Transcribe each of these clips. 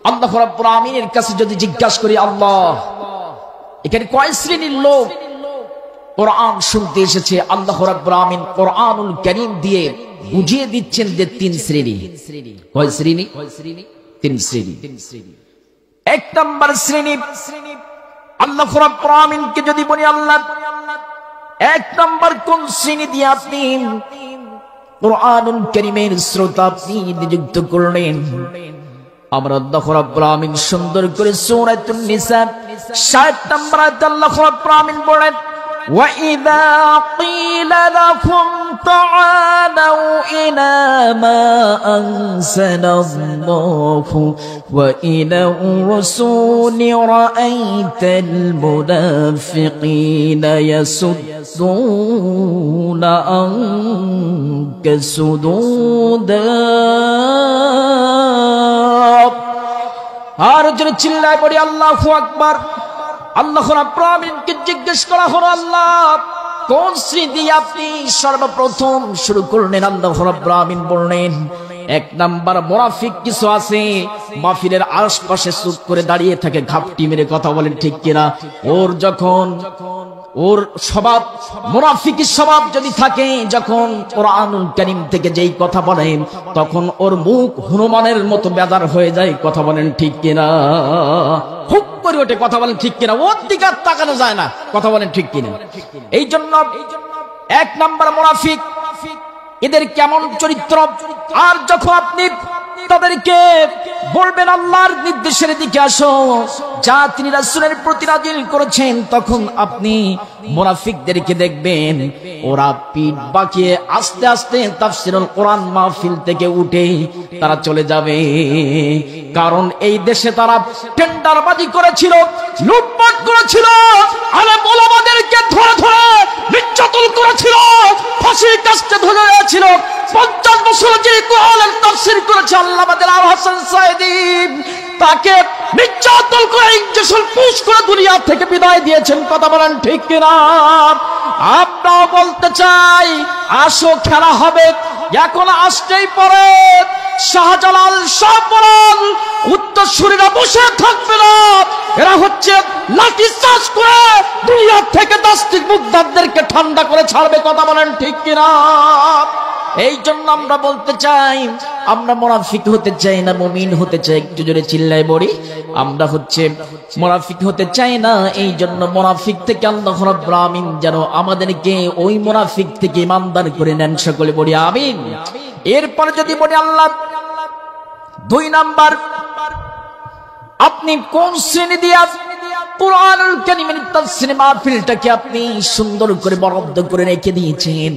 আল্লাহ রাব্বুল আমিনের কাছে যদি জিজ্ঞাসা করি, আল্লাহ এখানে কয় শ্রেণীর লোক কোরআন শুনতে এসেছে, আল্লাহ রাব্বুল আমিন কোরআনুল কারীম দিয়ে বুঝিয়ে দিচ্ছেন যে তিন শ্রেণী। কয় শ্রেণী? তিন শ্রেণী। এক নম্বর শ্রেণী, আল্লাহ রাব্বুল আমিনকে যদি বলি, আল্লাহ এক নম্বর কোন শ্রেণী দিয়ে আপনি কোরআনুল কারীমের শ্রোতা আপনি নিযুক্ত করলেন? আমরা আল্লাহ রাব্বুল আমিন সুন্দর করে সূরাতুন নিসা 60 নম্বর আয়াতে আল্লাহ রাব্বুল আমিন বলেন, وَإِذَا قِيلَ لَكُمْ تَعَالَوْا إِلَى مَا أَنزَلَ اللَّهُ وَإِلَى الرَّسُولِ رَأَيْتَ الْمُنَافِقِينَ يَصُدُّونَ عَنكَ صُدُودًا। আর জোরে চিল্লায় পড়ি আল্লাহু আকবার। আল্লাহ রাব্বুল আমিনকে জিজ্ঞেস করা হলো, আল্লাহ কোন শ্রেণী আপনি সর্বপ্রথম শুরু করলেন? আল্লাহ রাব্বুল আমিন বললেন, এক নাম্বার মুনাফিক কিছু আছে, মাহফিলের আশপাশে চুপ করে দাঁড়িয়ে থাকে, ঘাপটি মেরে কথা বলেন ঠিক কিনা? ওর স্বভাব মুনাফিকি স্বভাব যদি থাকে, যখন কোরআনুল কারীম থেকে যেই কথা বলেন তখন ওর মুখ হনুমানের মতো বেজার হয়ে যায়, কথা বলেন ঠিক কিনা? হুক করে ওঠে, কথা বলেন ঠিক কিনা? ওর দিকে তাকানো যায় না, কথা বলেন ঠিক কিনা? এই জন্য এক নাম্বার মুনাফিক, এদের কেমন চরিত্র। আর যখন আপনি তাদেরকে বলবেন আল্লাহর নির্দেশের দিকে আসো, যা তিনি রাসূলের প্রতি নাযিল করেছেন, তখন আপনি মুনাফিকদেরকে দেখবেন ওরা পিঠ বাঁকিয়ে আস্তে আস্তে তাফসীরুল কোরআন মাহফিল থেকে উঠে তারা চলে যাবে। কারণ এই দেশে তারা টেন্ডারবাজি করেছিল, লুটপাট করেছিল, আলেম ওলামাদেরকে ধরে ধরে নির্যাতন করেছিল, ফাঁসির কাস্টে ধরেছিল। 50 বছর যে কোরআনের তাফসীর করেছে আল্লামা দেলাওয়ার হোসেন সাঈদী, তাকে নির্যাতন করে ইনজেকশন পুশ করে দুনিয়া থেকে বিদায় দিয়েছেন, কথা বলেন ঠিক কিনা? আপনারা বলতে চাই, আসো খেলা হবে, এখন আসতেই পারে শাহজালাল শাহপরান উত্তরসূরিরা বসে থাকবে না, এরা হচ্ছে লাঠি চার্জ করে দুনিয়া থেকে নাস্তিক মুগ্ধদেরকে ঠান্ডা করে ছাড়বে, কথা বলেন ঠিক কিনা? এই জন্য আমরা বলতে চাই, আমরা মুনাফিক হতে চাই না, মুমিন হতে চাই। একটু জোরে চিল্লায় বলি, আমরা হচ্ছে মুনাফিক হতে চাই না। এই জন্য মুনাফিক থেকে আল্লাহ রাব্বুল আমিন যেন আমাদেরকে ওই মুনাফিক থেকে ইমানদার করে নেন, সকলে বলি আমিন। এরপর যদি বলি আল্লাহ, 2 নাম্বার, আপনি কোন শ্রেণী দিয়ে কোরআনুল কারীমের তাফসীর মাহফিলটাকে আপনি সুন্দর করে বরাদ্দ করে রেখে দিয়েছেন?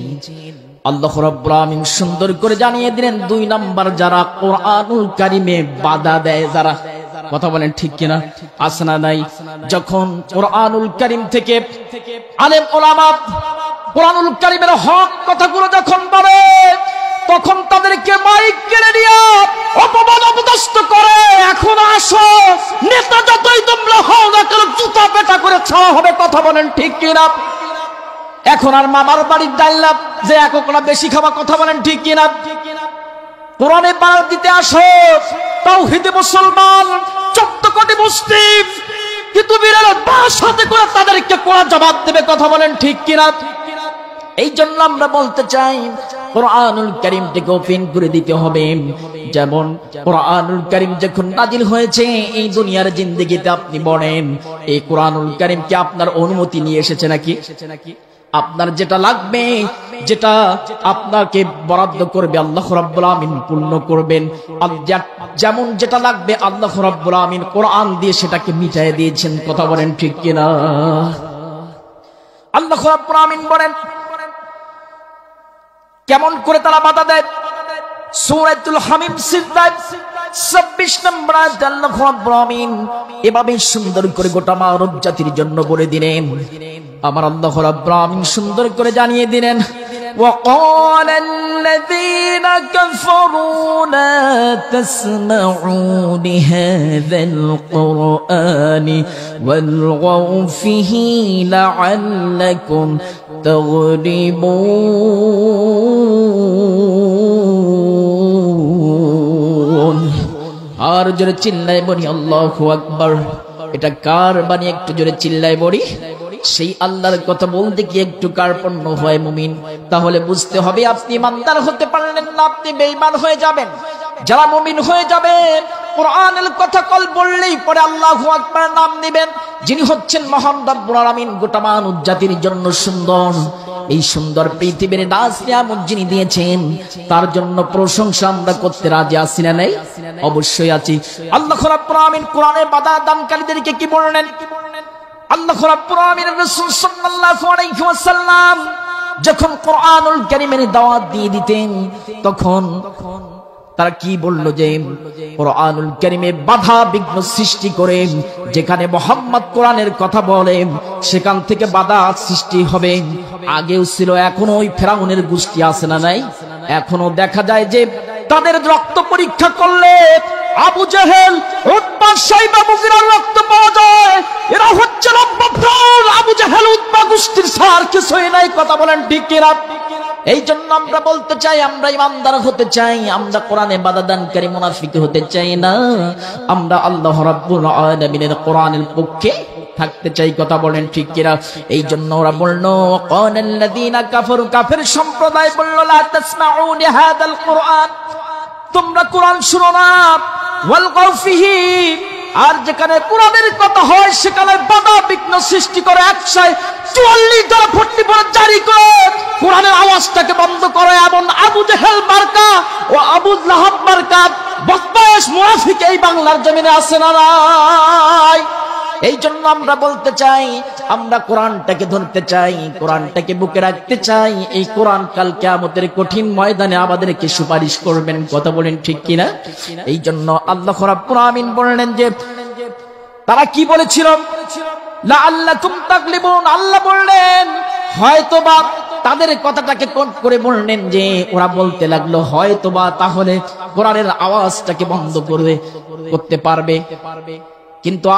আল্লাহ রাব্বুল আমিন সুন্দর করে জানিয়ে দিলেন, 2 নাম্বার যারা কোরআনুল কারীমে বাধা দেয়, যারা, কথা বলেন ঠিক কিনা? আছে না নাই? যখন কোরআনুল কারীম থেকে আলেম ওলামা কোরআনুল কারীমের হক কথাগুলো যখন বলে, তখন তাদেরকে মাইক কেড়ে নিয়ে অপমান অপদস্থ করে, এখন আসো, নেতা যতই তোমরা হও না কেন জুতা পেটা করে ছাওয়া হবে, কথা বলেন ঠিক কিনা? এখন আর মামার বাড়ির ডাল্লা যে এককলা বেশি খাওয়া, কথা বলেন ঠিক কিনা? কোরআনে বাধা দিতে আসো, তাওহীদে মুসলমান 14 কোটি মুসলিম কিন্তু বিরাল বাস হাতে করে তাদেরকে কোরআন জবাব দেবে, কথা বলেন ঠিক কিনা? এই জন্য আমরা বলতে চাই, কোরআনুল কারীমটাকে ওপেন করে দিতে হবে। যেমন কোরআনুল কারীম যখন নাজিল হয়েছে এই দুনিয়ার জিন্দেগিতে, আপনি বলেন এই কোরআনুল কারীম কি আপনার অনুমতি নিয়ে এসেছে নাকি? আপনার যেটা লাগবে, যেটা আপনাকে বরাদ্দ করবে আল্লাহ রাব্বুল আমিন পূর্ণ করবেন। যেমন যেটা লাগবে আল্লাহ রাব্বুল আমিন কোরআন দিয়ে সেটাকে মিটায়ে দিয়েছেন, কথা বলেন ঠিক কিনা? আল্লাহ রাব্বুল আমিন বলেন কেমন করে তারা বাধা দেয়। সূরাতুল হামিম 26 নম্বর আয়াতে আল্লাহ রাব্বুল আমিন এভাবে সুন্দর করে গোটা মানব জাতির জন্য বলে দিলেন, আমার আল্লাহ রাব্বুল আমিন সুন্দর করে জানিয়ে দিলেন, وقال الذين كفروا لا تسمعوا لهذا القرآن والغوا فيه لعلكم تغلبون। আর জোরে চিল্লায় বলি আল্লাহু আকবার। এটা কার বাণী? একটু জোরে চিল্লায় বলি। সেই আল্লাহর কথা বলতে কি একটু কার্পণ্য হয় মুমিন? তাহলে বুঝতে হবে আপনি ইমানদার হতে পারলেন না, আপনি বেঈমান হয়ে যাবেন। যারা মুমিন হয়ে যাবে কোরআনের কথা কল বললেই পরে আল্লাহু আকবার নাম নেবেন, যিনি হচ্ছেন মহান রব্বুল আলামিন, গোটা মানব জাতির জন্য সুন্দর, এই সুন্দর পৃথিবীর নাজ নিয়ামত যিনি দিয়েছেন, তার জন্য প্রশংসা আমরা করতে রাজি আছি না নাই? অবশ্যই আছি। আল্লাহ রাব্বুল আলামিন কোরআনে বাধা দানকারীদেরকে কি বললেন? আল্লাহ রাব্বুল আলামিন রাসূল সাল্লাল্লাহু আলাইহি ওয়াসাল্লাম যখন কোরআনুল কারীমের দাওয়াত দিয়ে দিতেন, তখন তারা কি বলল? যে কোরআনুল কারীমে বাধা বিঘ্ন সৃষ্টি করে যেখানে মুহাম্মদ কোরআনের কথা বলেন সেখান থেকে বাধা সৃষ্টি হবে। আগেও ছিল, এখনো ওই ফেরাউনের গোষ্ঠী আছে না নাই? এখনো দেখা যায় যে তাদের রক্ত পরীক্ষা করলে আবু জেহেল, উতবা, শাইবা, মুগীরার রক্ত পাওয়া যায়। এরা হচ্ছে রব্বফর আবু জেহেল, উতবা গোষ্ঠীর সার কিছুই নাই। কথা বলেন ঠিক কিনা? এই জন্য আমরা বলতে চাই, আমরা ইমানদার হতে চাই, আমরা কোরআনে বাধা দানকারী মুনাফিক হতে চাই না, আমরা আল্লাহ রাব্বুল আলামিনের কোরআনের পক্ষে থাকতে চাই। কথা বলেন ঠিক কিনা? এই জন্য ওরা বলল, ক্বালাল্লাযীনা কাফারু, কাফের সম্প্রদায় বলল, লা তাসমাউ লিহাদাল কোরআন, তোমরা কোরআন শুনো না, ওয়ালগাউ ফিহি, আর যেখানে কোরআনের কথা হয় সেখানে বাধা বিঘ্ন সৃষ্টি করে 144 ধারা 44 জারি করে কোরআনের আওয়াজটাকে বন্ধ করে। এমন আবু জেহেল মার্কা ও আবু লাহাব মার্কা বদমাশ মুনাফিক এই বাংলার জমিনে আছে না নাই? এই জন্য আমরা বলতে চাই, আমরা কোরআনটাকে ধরতে চাই, কোরআনটাকে বুকে রাখতে চাই। এই কোরআন কাল কিয়ামতের কঠিন ময়দানে আমাদেরকে সুপারিশ করবেন। কথা বলেন ঠিক কিনা? এই জন্য আল্লাহ রাব্বুল আলামিন বললেন যে তারা কি বলেছিল? লাআল্লাকুম তাগলিবুন। আল্লাহ বললেন হয়তোবা, তাদের কথাটাকে কোট করে বললেন যে ওরা বলতে লাগলো হয়তোবা তাহলে কোরআনের আওয়াজটাকে বন্ধ করতে পারবে। কিন্তু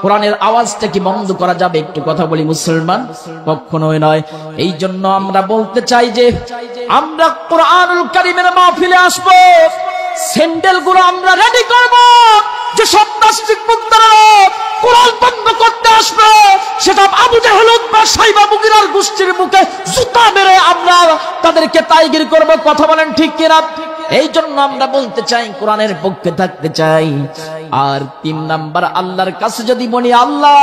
কোরআনের আওয়াজটা কি বন্ধ করা যাবে? একটু কথা বলি মুসলমান, কখনোই নয়। এই জন্য আমরা বলতে চাই যে আমরা কোরআনুল কারীমের মাহফিলে আসবো, স্যান্ডেল গুলো আমরা রেডি করব, যে সব নাস্তিক মুক্তারা কোরআন বন্ধ করতে আসবে, সেটা আবু জেহেল, উতবা, শাইবা, মুগীরার গোষ্ঠীর মুখে জুতা মেরে আমরা তাদেরকে তাইগির করব। কথা বলেন ঠিক কিনা? এই জন্য আমরা বলতে চাই, কোরআনের পক্ষে থাকতে চাই। আর 3 নাম্বার, আল্লাহর কাছে যদি বলি আল্লাহ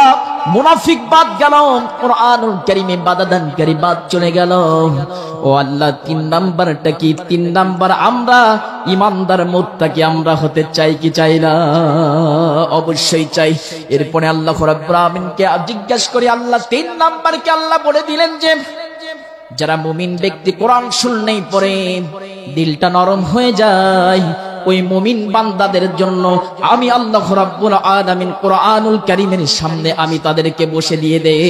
মুনাফিক বাদ গেল, কোরআনুল কারীমে বাধা দানকারী বাদ চলে গেল, ও আল্লাহ 3 নাম্বারটা কি? 3 নাম্বার, আমরা ইমানদার মুত্তাকি আমরা হতে চাই কি চাই না? অবশ্যই চাই। এরপরে আল্লাহ রাব্বুল আলামিনকে জিজ্ঞাসা করি, আল্লাহ 3 নাম্বারকে আল্লাহ বলে দিলেন যে যারা মুমিন ব্যক্তি কোরআন শুনলেই পরে দিলটা নরম হয়ে যায়, ওই মুমিন বান্দাদের জন্য আমি আল্লাহ রাব্বুল আলামিন কোরআনুল কারীমের সামনে আমি তাদেরকে বসে দিয়ে দেই।